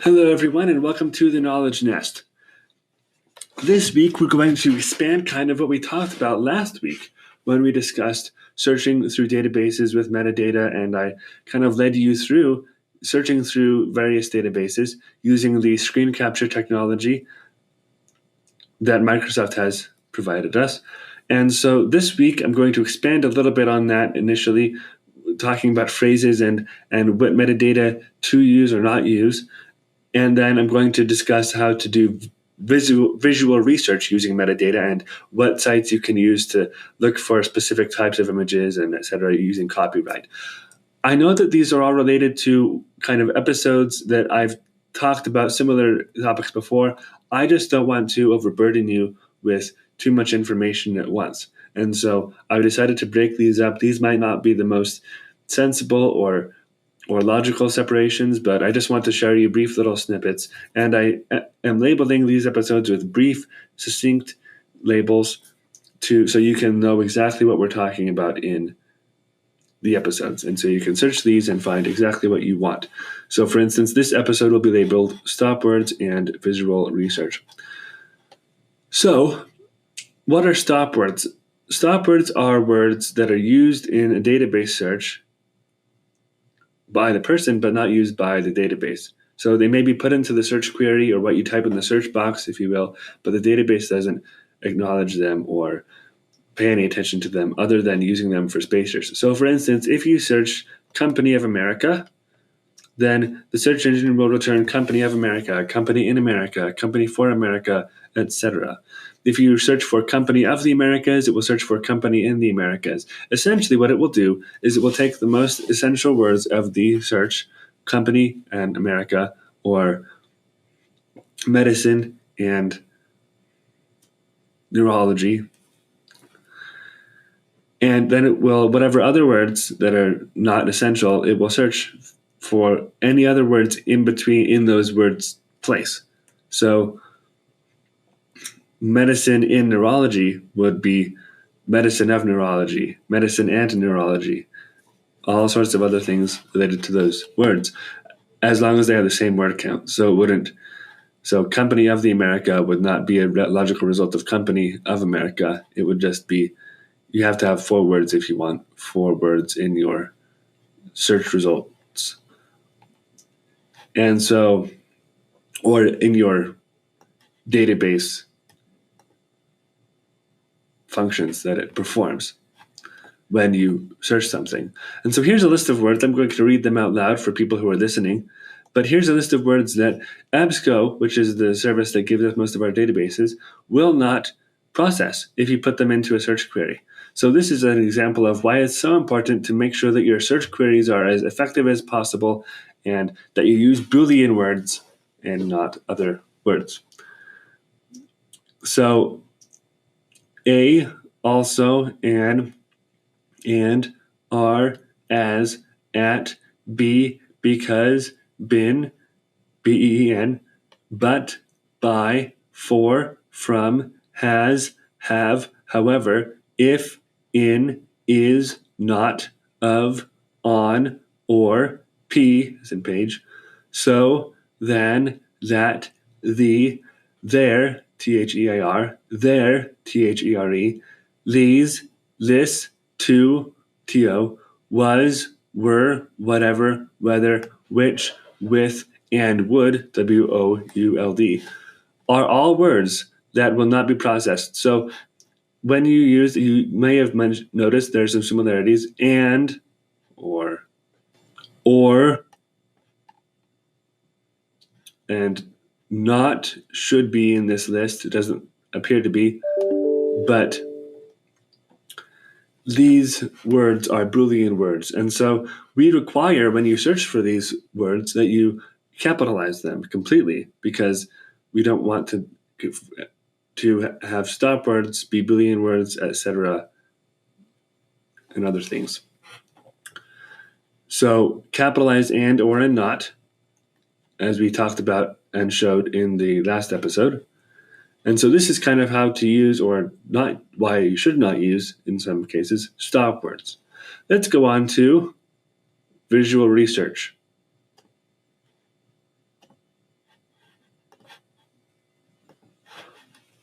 Hello, everyone, and welcome to the Knowledge Nest. This week, we're going to expand kind of what we talked about last week when we discussed searching through databases with metadata, and I kind of led you through searching through various databases using the screen capture technology that Microsoft has provided us. And so this week, I'm going to expand a little bit on that initially, talking about phrases and what metadata to use or not use. And then I'm going to discuss how to do visual research using metadata and what sites you can use to look for specific types of images and et cetera using copyright. I know that these are all related to kind of episodes that I've talked about similar topics before. I just don't want to overburden you with too much information at once. And so I decided to break these up. These might not be the most sensible or logical separations, but I just want to share you brief little snippets. And I am labeling these episodes with brief, succinct labels so you can know exactly what we're talking about in the episodes. And so you can search these and find exactly what you want. So for instance, this episode will be labeled Stop Words and Visual Research. So what are stop words? Stop words are words that are used in a database search by the person, but not used by the database. So they may be put into the search query or what you type in the search box, if you will, but the database doesn't acknowledge them or pay any attention to them other than using them for spacers. So for instance, if you search Company of America, then the search engine will return Company of America, Company in America, Company for America, etc. If you search for Company of the Americas, it will search for Company in the Americas. Essentially, what it will do is it will take the most essential words of the search, Company and America, or medicine and neurology, and then it will, whatever other words that are not essential, it will search for any other words in between in those words' place. So medicine in neurology would be medicine of neurology, medicine and neurology, all sorts of other things related to those words, as long as they have the same word count. So it wouldn't. So Company of the America would not be a logical result of Company of America. It would just be, you have to have 4 words if you want 4 words in your search results. And so, or in your database functions that it performs when you search something. And so here's a list of words. I'm going to read them out loud for people who are listening. But here's a list of words that ABSCO, which is the service that gives us most of our databases, will not process if you put them into a search query. So this is an example of why it's so important to make sure that your search queries are as effective as possible and that you use Boolean words and not other words. So a, also, and, are, as, at, be, because, been, ben, but, by, for, from, has, have, however, if, in, is, not, of, on, or, p, as in page, so, than, that, the, there, their, there, there, these, this, to, was, were, whatever, whether, which, with, and would, would, are all words that will not be processed. So when you may have noticed there's some similarities, and, or, and not should be in this list. It doesn't appear to be, but these words are Boolean words. And so we require, when you search for these words, that you capitalize them completely, because we don't want to have stop words be Boolean words, etc., and other things. So capitalize and, or, and not, as we talked about and showed in the last episode. And so this is kind of how to use, or not, why you should not use, in some cases, stop words. Let's go on to visual research.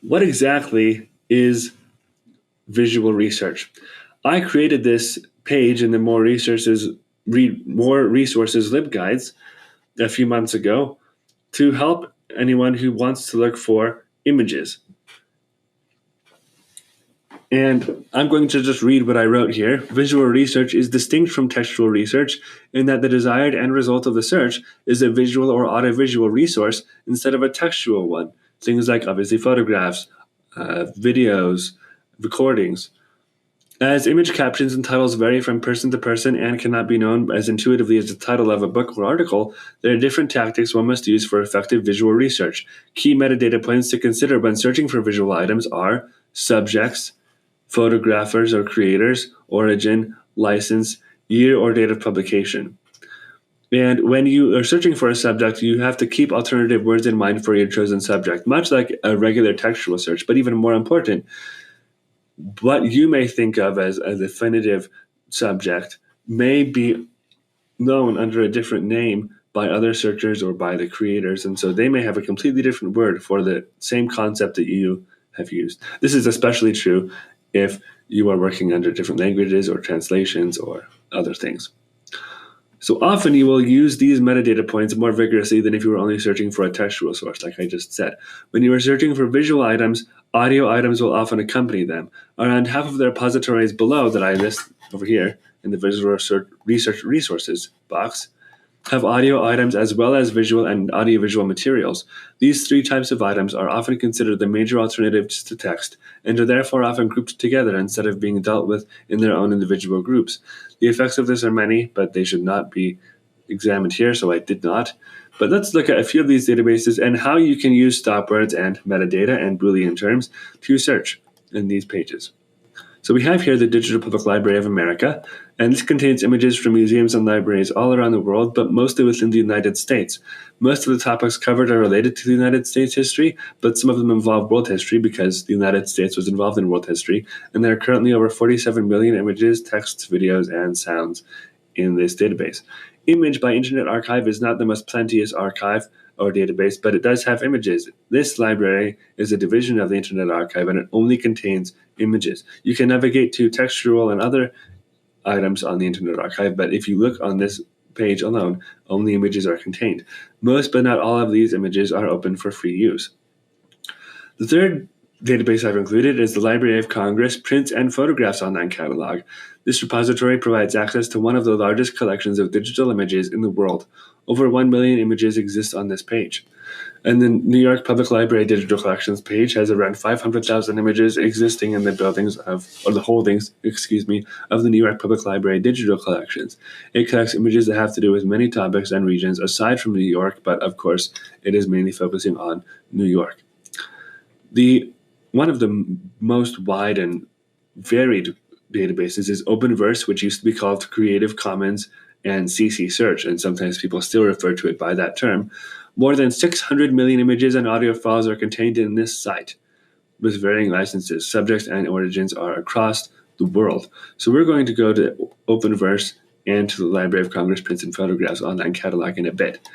what exactly is visual research? I created this page in the More Resources LibGuides a few months ago to help anyone who wants to look for images. And I'm going to just read what I wrote here. Visual research is distinct from textual research in that the desired end result of the search is a visual or audiovisual resource instead of a textual one. Things like obviously photographs, videos, recordings. As image captions and titles vary from person to person and cannot be known as intuitively as the title of a book or article, there are different tactics one must use for effective visual research. Key metadata points to consider when searching for visual items are subjects, photographers or creators, origin, license, year or date of publication. And when you are searching for a subject, you have to keep alternative words in mind for your chosen subject, much like a regular textual search. But even more important, what you may think of as a definitive subject may be known under a different name by other searchers or by the creators. And so they may have a completely different word for the same concept that you have used. This is especially true if you are working under different languages or translations or other things. So often you will use these metadata points more vigorously than if you were only searching for a textual source, like I just said. When you are searching for visual items, audio items will often accompany them. Around half of the repositories below that I list over here in the visual research resources box have audio items as well as visual and audiovisual materials. These three types of items are often considered the major alternatives to text and are therefore often grouped together instead of being dealt with in their own individual groups. The effects of this are many, but they should not be examined here, so I did not. But let's look at a few of these databases and how you can use stop words and metadata and Boolean terms to search in these pages. So we have here the Digital Public Library of America, and this contains images from museums and libraries all around the world, but mostly within the United States. Most of the topics covered are related to the United States history, but some of them involve world history because the United States was involved in world history, and there are currently over 47 million images, texts, videos, and sounds in this database. Image by Internet Archive is not the most plenteous archive or database, but it does have images. This library is a division of the Internet Archive, and it only contains images. You can navigate to textual and other items on the Internet Archive, but if you look on this page alone, only images are contained. Most but not all of these images are open for free use. The third database I've included is the Library of Congress Prints and Photographs Online Catalog. This repository provides access to one of the largest collections of digital images in the world. Over 1 million images exist on this page. And the New York Public Library Digital Collections page has around 500,000 images existing in the buildings of the holdings, of the New York Public Library Digital Collections. It collects images that have to do with many topics and regions aside from New York, but of course, it is mainly focusing on New York. One of the most wide and varied databases is Openverse, which used to be called Creative Commons and CC Search, and sometimes people still refer to it by that term. More than 600 million images and audio files are contained in this site with varying licenses. Subjects and origins are across the world. So we're going to go to Openverse and to the Library of Congress Prints and Photographs online catalog in a bit.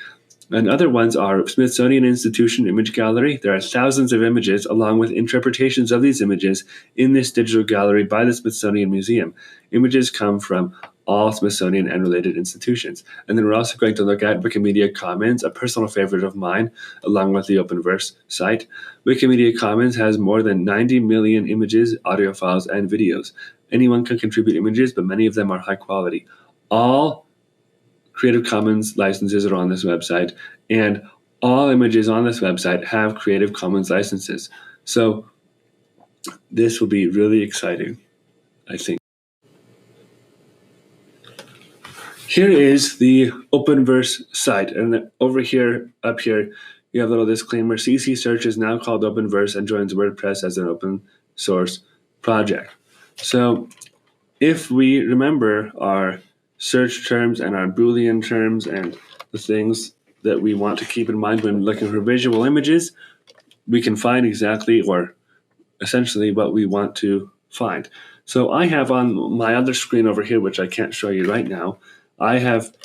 And other ones are Smithsonian Institution Image Gallery. There are thousands of images along with interpretations of these images in this digital gallery by the Smithsonian Museum. Images come from all Smithsonian and related institutions. And then we're also going to look at Wikimedia Commons, a personal favorite of mine, along with the Openverse site. Wikimedia Commons has more than 90 million images, audio files, and videos. Anyone can contribute images, but many of them are high quality. All Creative Commons licenses are on this website, and all images on this website have Creative Commons licenses. So this will be really exciting, I think. Here is the Openverse site, and over here, up here, you have a little disclaimer. CC Search is now called Openverse and joins WordPress as an open source project. So if we remember our search terms and our Boolean terms and the things that we want to keep in mind when looking for visual images, we can find exactly or essentially what we want to find. So I have on my other screen over here, which I can't show you right now, I have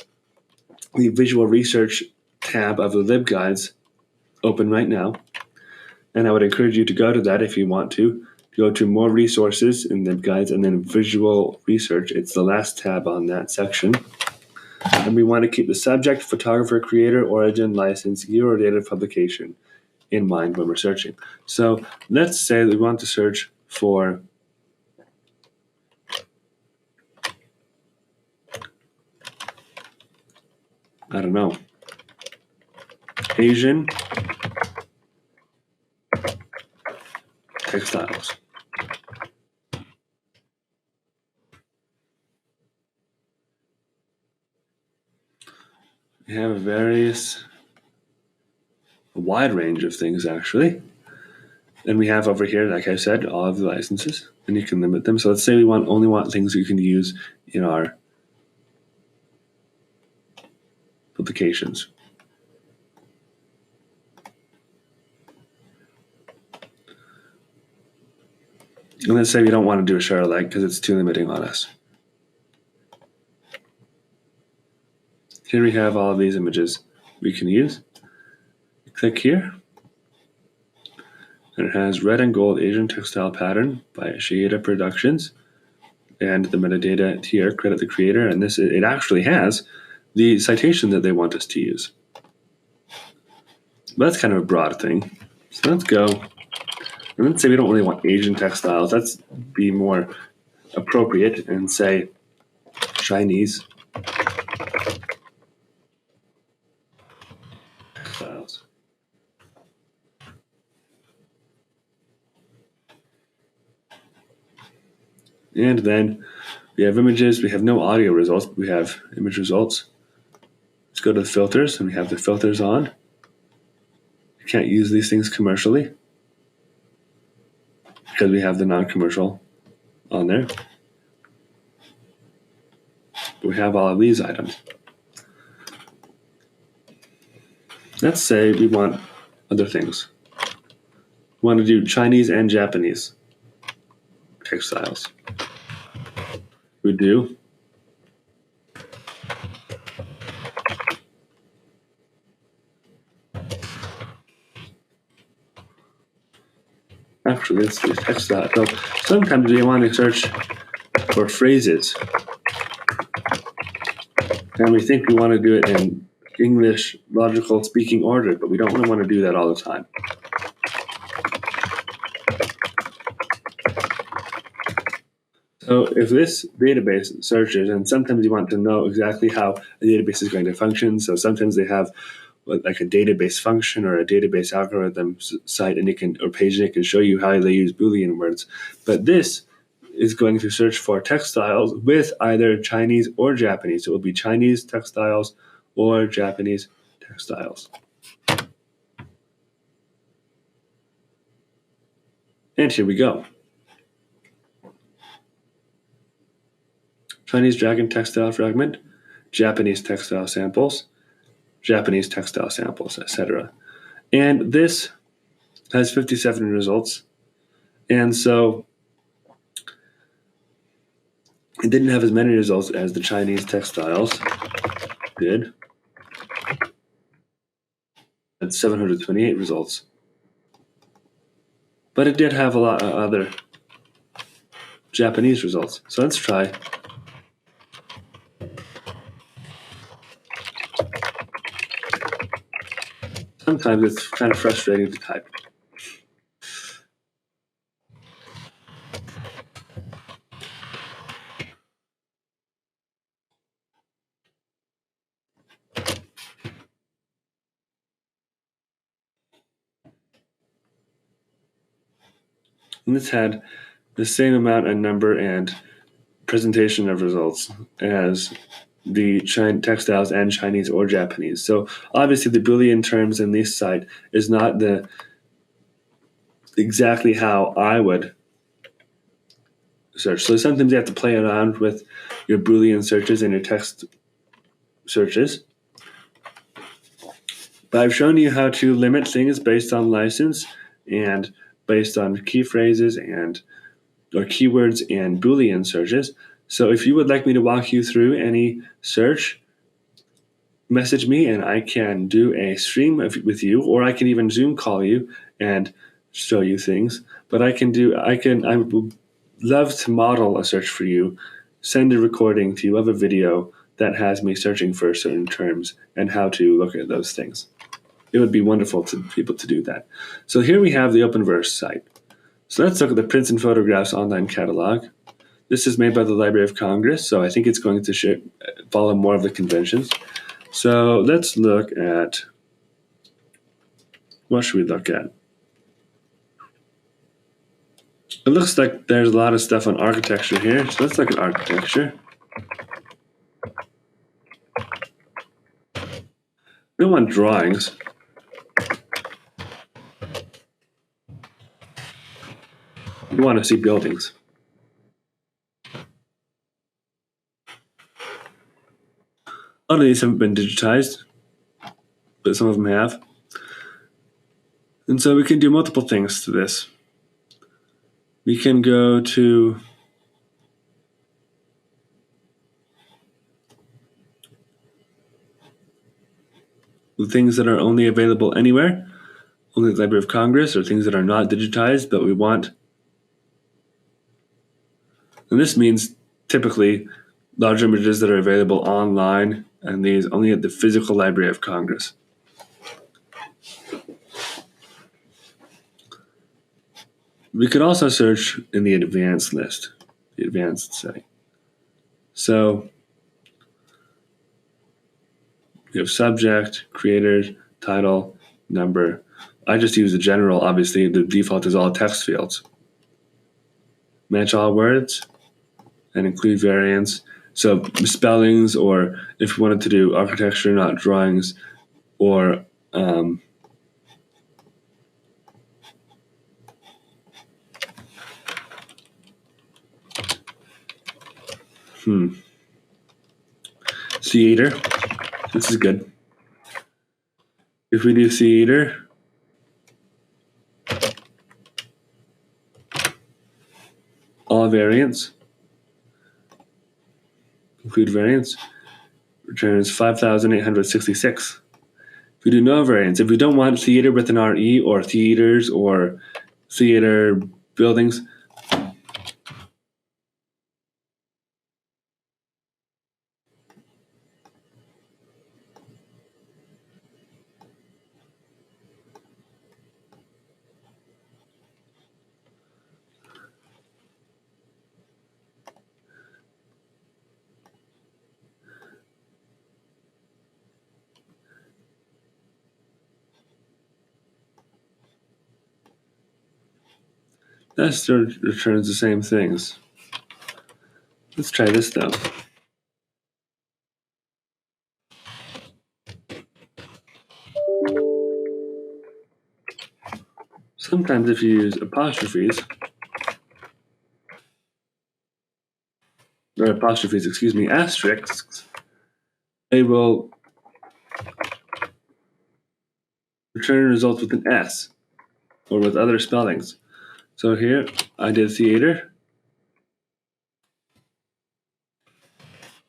the visual research tab of the LibGuides open right now. And I would encourage you to go to that if you want to. Go to more resources in the guides and then visual research. It's the last tab on that section. And we want to keep the subject, photographer, creator, origin, license, year, or date of publication in mind when we're searching. So let's say we want to search for I don't know, Asian textiles. We have a wide range of things actually. And we have over here, like I said, all of the licenses, and you can limit them. So let's say we only want things you can use in our publications. And let's say we don't want to do a share alike because it's too limiting on us. Here we have all of these images we can use. Click here, and it has red and gold Asian textile pattern by Shieda Productions, and the metadata here, credit the creator, and it actually has the citation that they want us to use. But that's kind of a broad thing. So let's go, and let's say we don't really want Asian textiles. Let's be more appropriate and say Chinese textiles. And then we have images. We have no audio results, but we have image results. Let's go to the filters, and we have the filters on. You can't use these things commercially because we have the non-commercial on there. But we have all of these items. Let's say we want other things. We want to do Chinese and Japanese textiles. We do. Actually, let's do textile. So sometimes we want to search for phrases, and we think we want to do it in English logical speaking order, but we don't really want to do that all the time. So if this database searches, and sometimes you want to know exactly how a database is going to function. So sometimes they have like a database function or a database algorithm site, and or page, and it can show you how they use Boolean words. But this is going to search for textiles with either Chinese or Japanese. So it will be Chinese textiles or Japanese textiles. And here we go. Chinese dragon textile fragment, Japanese textile samples, etc. And this has 57 results. And so it didn't have as many results as the Chinese textiles did. It's 728 results. But it did have a lot of other Japanese results. So let's try. Sometimes it's kind of frustrating to type. And this had the same amount and number and presentation of results as the textiles and Chinese or Japanese. So obviously the Boolean terms in this site is not exactly how I would search. So sometimes you have to play around with your Boolean searches and your text searches. But I've shown you how to limit things based on license and based on key phrases or keywords and Boolean searches. So if you would like me to walk you through any search, message me and I can do a stream with you, or I can even Zoom call you and show you things, but I would love to model a search for you, send a recording to you of a video that has me searching for certain terms and how to look at those things. It would be wonderful to be able to do that. So here we have the Openverse site. So let's look at the Prints and Photographs online catalog. This is made by the Library of Congress, so I think it's going to follow more of the conventions. So let's look at, what should we look at? It looks like there's a lot of stuff on architecture here, so let's look at architecture. We don't want drawings. We want to see buildings. A lot of these haven't been digitized, but some of them have. And so we can do multiple things to this. We can go to the things that are only available anywhere, only the Library of Congress, or things that are not digitized, but we want. And this means typically large images that are available online, and these only at the physical Library of Congress. We could also search in the advanced list, the advanced setting. So we have subject, creators, title, number. I just use the general, obviously. The default is all text fields. Match all words and include variants. So spellings, or if we wanted to do architecture, not drawings, or theater. This is good. If we do theater, all variants, include variants, returns 5,866. If we do no variants, if we don't want theater with an RE, or theaters, or theater buildings, that still returns the same things. Let's try this though. Sometimes if you use asterisks, they will return results with an S or with other spellings. So here I did theater.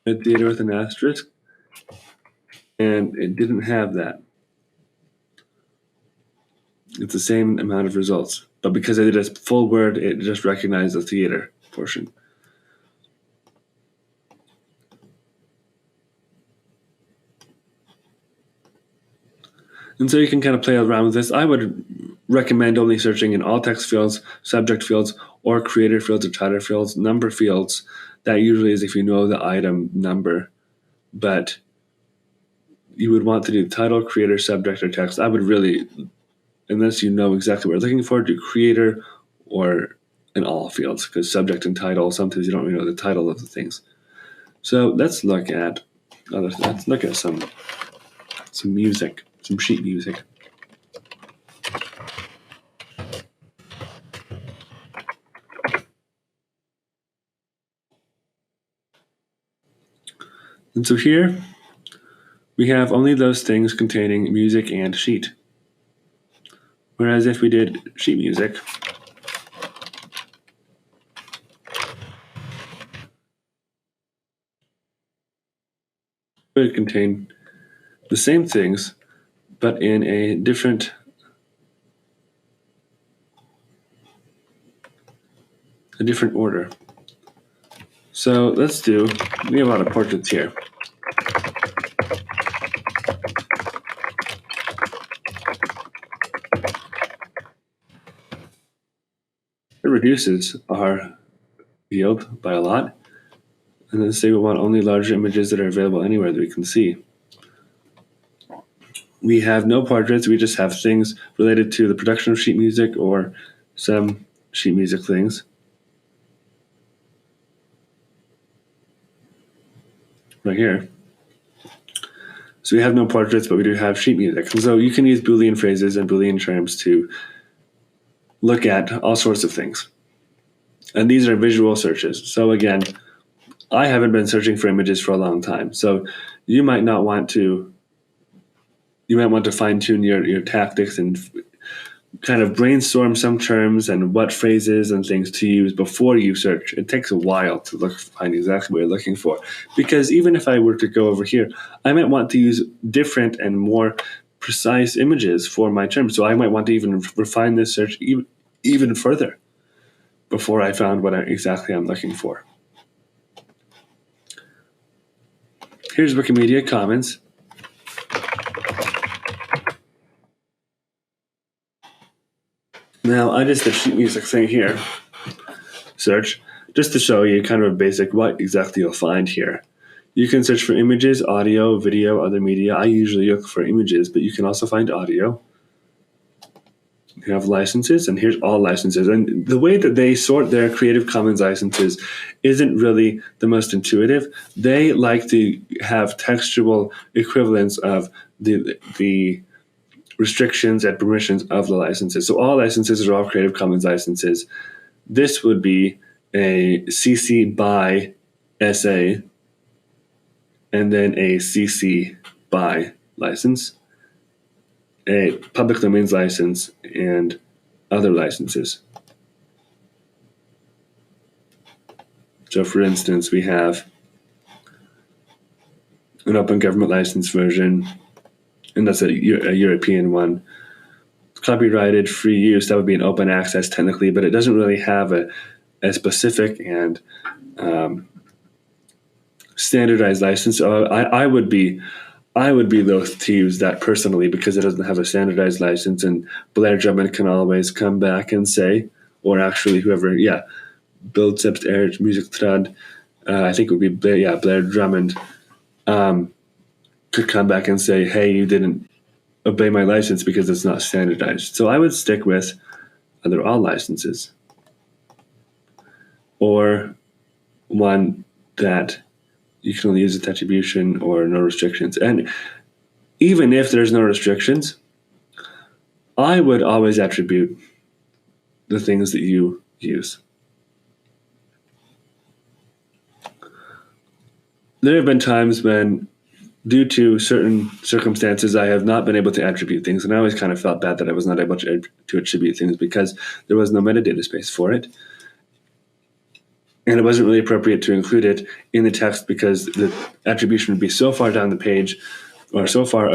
I did theater with an asterisk, and it didn't have that. It's the same amount of results, but because I did a full word, it just recognized the theater portion. And so you can kind of play around with this. I would recommend only searching in all text fields, subject fields, or creator fields or title fields, number fields. That usually is if you know the item number, but you would want to do title, creator, subject, or text. I would really, unless you know exactly what you're looking for, do creator or in all fields, because subject and title, sometimes you don't really know the title of the things. So let's look at some music, some sheet music. And so here we have only those things containing music and sheet. Whereas if we did sheet music, it would contain the same things, but in a different a different order. So we have a lot of portraits here. It reduces our field by a lot. And then say we want only larger images that are available anywhere that we can see. We have no portraits, we just have things related to the production of sheet music or some sheet music things. Right here. So we have no portraits, but we do have sheet music. And so you can use Boolean phrases and Boolean terms to look at all sorts of things. And these are visual searches. So again, I haven't been searching for images for a long time. So you might want to fine tune your tactics and kind of brainstorm some terms and what phrases and things to use before you search. It takes a while to find exactly what you're looking for. Because even if I were to go over here, I might want to use different and more precise images for my terms. So I might want to even refine this search even further before I found what exactly I'm looking for. Here's Wikimedia Commons. Now I just did sheet music thing here, search, just to show you kind of a basic what exactly you'll find here. You can search for images, audio, video, other media. I usually look for images, but you can also find audio. You have licenses, and here's all licenses. And the way that they sort their Creative Commons licenses isn't really the most intuitive. They like to have textual equivalents of the restrictions and permissions of the licenses. So all licenses are all Creative Commons licenses. This would be a CC by SA and then a CC by license, a public domains license, and other licenses. So for instance, we have an open government license version, and that's a European one. Copyrighted free use, that would be an open access technically, but it doesn't really have a specific and standardized license. So I would be loath to use that personally because it doesn't have a standardized license, and Blair Drummond can always come back and say, or actually whoever, Bill Selbst Music Trad, I think it would be Blair Drummond, could come back and say, hey, you didn't obey my license because it's not standardized. So I would stick with either all licenses or one that you can only use with attribution or no restrictions. And even if there's no restrictions, I would always attribute the things that you use. There have been times when, due to certain circumstances, I have not been able to attribute things, and I always kind of felt bad that I was not able to attribute things because there was no metadata space for it. And it wasn't really appropriate to include it in the text because the attribution would be so far down the page or so far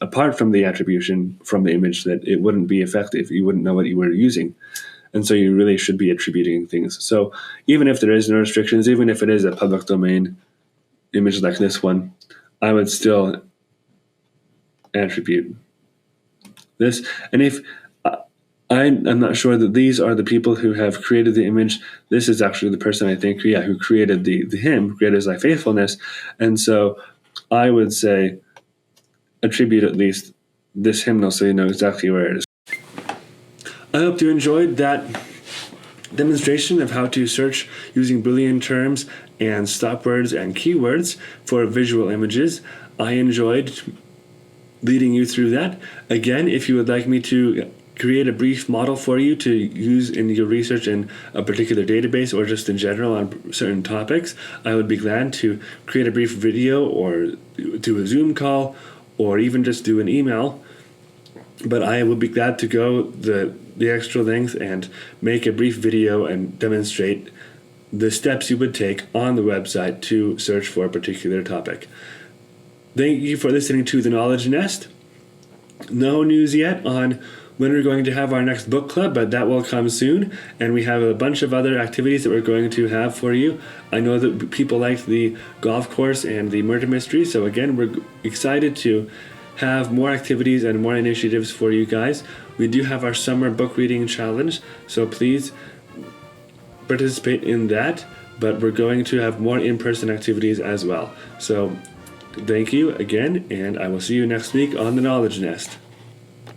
apart from the attribution from the image that it wouldn't be effective. You wouldn't know what you were using. And so you really should be attributing things. So even if there is no restrictions, even if it is a public domain image like this one, I would still attribute this. And if I'm not sure that these are the people who have created the image. This is actually the person I think, who created the hymn, Great is Thy Faithfulness. And so I would say attribute at least this hymnal so you know exactly where it is. I hope you enjoyed that demonstration of how to search using Boolean terms and stop words and keywords for visual images. I enjoyed leading you through that. Again, if you would like me to create a brief model for you to use in your research in a particular database or just in general on certain topics, I would be glad to create a brief video or do a Zoom call or even just do an email. But I would be glad to go the extra length and make a brief video and demonstrate the steps you would take on the website to search for a particular topic. Thank you for listening to The Knowledge Nest. No news yet on when we're going to have our next book club, but that will come soon. And we have a bunch of other activities that we're going to have for you. I know that people like the golf course and the murder mystery, so again, we're excited to have more activities and more initiatives for you guys. We do have our summer book reading challenge, so please participate in that, but we're going to have more in-person activities as well. So thank you again, and I will see you next week on the Knowledge Nest.